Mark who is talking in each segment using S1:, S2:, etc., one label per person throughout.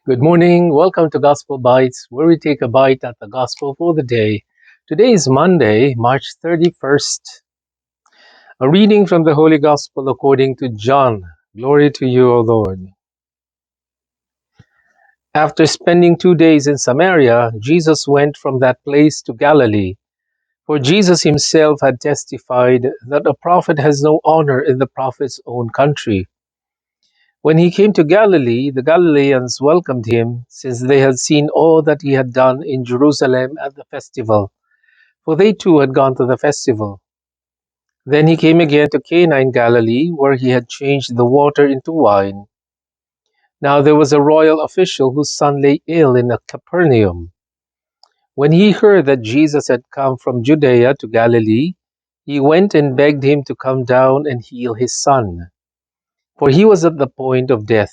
S1: Good morning. Welcome to Gospel Bytes, where we take a bite at the Gospel for the day. Today is Monday, March 31st. A reading from the Holy Gospel according to John. Glory to you, O Lord. After spending 2 days in Samaria, Jesus went from that place to Galilee. For Jesus himself had testified that a prophet has no honor in the prophet's own country. When he came to Galilee, the Galileans welcomed him, since they had seen all that he had done in Jerusalem at the festival, for they too had gone to the festival. Then he came again to Cana in Galilee, where he had changed the water into wine. Now there was a royal official whose son lay ill in Capernaum. When he heard that Jesus had come from Judea to Galilee, he went and begged him to come down and heal his son, for he was at the point of death.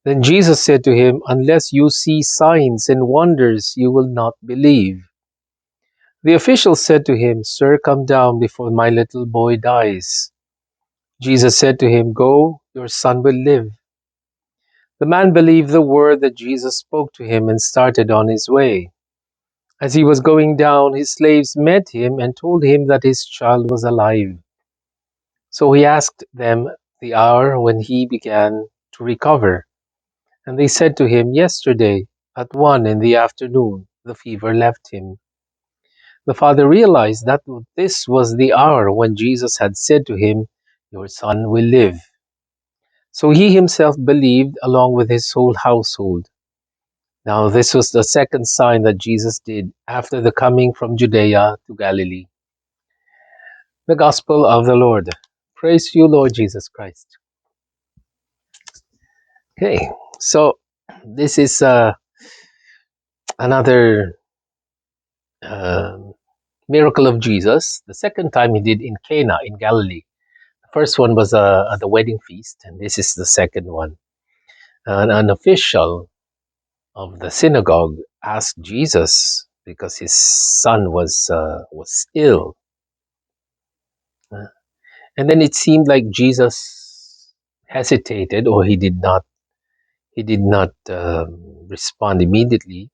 S1: Then Jesus said to him, "Unless you see signs and wonders, you will not believe." The official said to him, "Sir, come down before my little boy dies." Jesus said to him, "Go, your son will live." The man believed the word that Jesus spoke to him and started on his way. As he was going down, his slaves met him and told him that his child was alive. So he asked them the hour when he began to recover. And they said to him, "Yesterday, at 1 in the afternoon, the fever left him." The father realized that this was the hour when Jesus had said to him, "Your son will live." So he himself believed, along with his whole household. Now this was the second sign that Jesus did after the coming from Judea to Galilee. The Gospel of the Lord. Praise you, Lord Jesus Christ. Okay, so this is another miracle of Jesus. The second time he did in Cana in Galilee. The first one was at the wedding feast, and this is the second one. An official of the synagogue asked Jesus because his son was ill, and then it seemed like Jesus hesitated, or he did not respond immediately.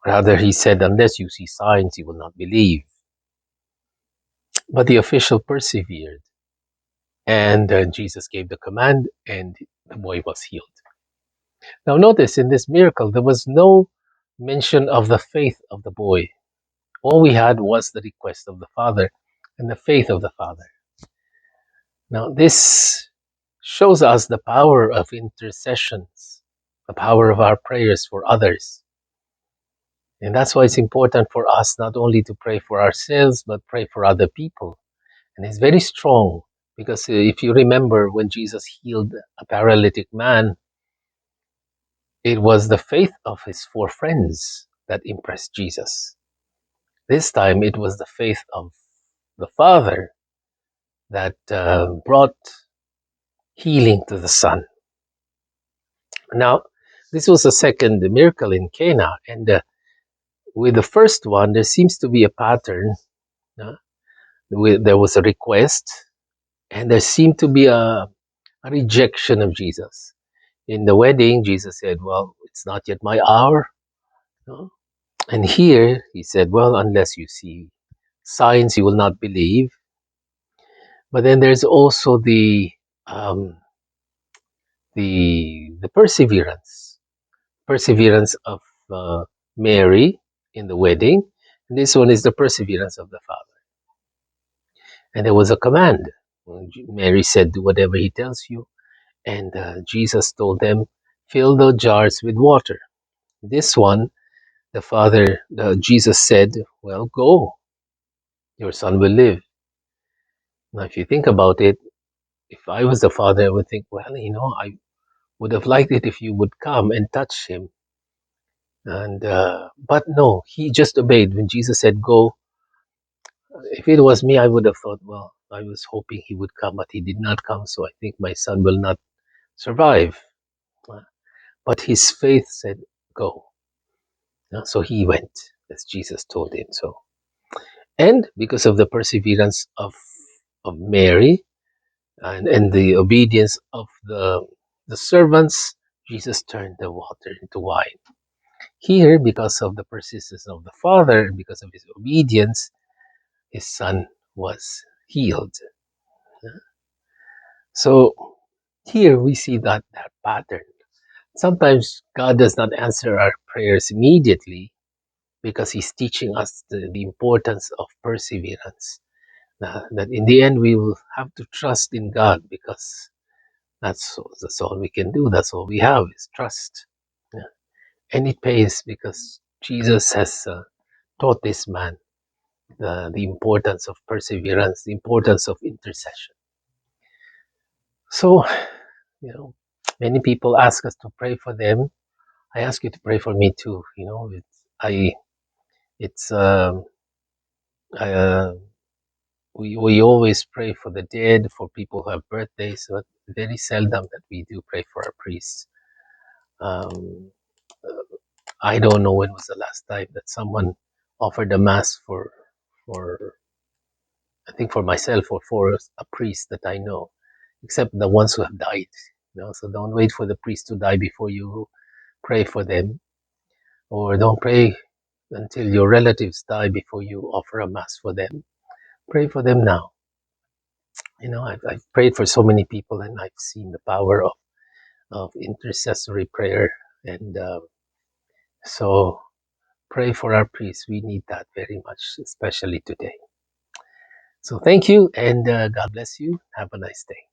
S1: Rather, he said, "Unless you see signs, you will not believe." But the official persevered, and Jesus gave the command, and the boy was healed. Now, notice in this miracle, there was no mention of the faith of the boy. All we had was the request of the father and the faith of the father. Now, this shows us the power of intercessions, the power of our prayers for others. And that's why it's important for us not only to pray for ourselves, but pray for other people. And it's very strong because if you remember when Jesus healed a paralytic man, it was the faith of his four friends that impressed Jesus. This time it was the faith of the Father that brought healing to the Son. Now, this was the second miracle in Cana, and with the first one, there seems to be a pattern. There was a request, and there seemed to be a rejection of Jesus. In the wedding, Jesus said, "Well, it's not yet my hour." No? And here, he said, "Well, unless you see signs, you will not believe." But then there's also the perseverance of Mary in the wedding. And this one is the perseverance of the Father. And there was a command. Mary said, "Do whatever he tells you." And Jesus told them, "Fill the jars with water." This one, Jesus said, "Well, go. Your son will live." Now, if you think about it, if I was the father, I would think, well, I would have liked it if you would come and touch him. And but no, he just obeyed. When Jesus said go, if it was me, I would have thought, well, I was hoping he would come, but he did not come, so I think my son will not survive. But his faith said, go. So he went, as Jesus told him so. And because of the perseverance of Mary and the obedience of the servants, Jesus turned the water into wine. Here, because of the persistence of the Father and because of his obedience, his son was healed. So here we see that pattern. Sometimes God does not answer our prayers immediately because he's teaching us the importance of perseverance. That in the end we will have to trust in God because that's all we can do. That's all we have is trust. Yeah. And it pays because Jesus has taught this man the importance of perseverance, the importance of intercession. So, many people ask us to pray for them. I ask you to pray for me too. I, it's, I, we always pray for the dead, for people who have birthdays, but very seldom that we do pray for our priests. Um, I don't know when was the last time that someone offered a mass for I think for myself or for a priest that I know, except the ones who have died. So don't wait for the priest to die before you pray for them, or don't pray until your relatives die before you offer a mass for them. Pray for them now. I've prayed for so many people, and I've seen the power of intercessory prayer, and so pray for our priests. We need that very much, especially today. So thank you, and God bless you. Have a nice day.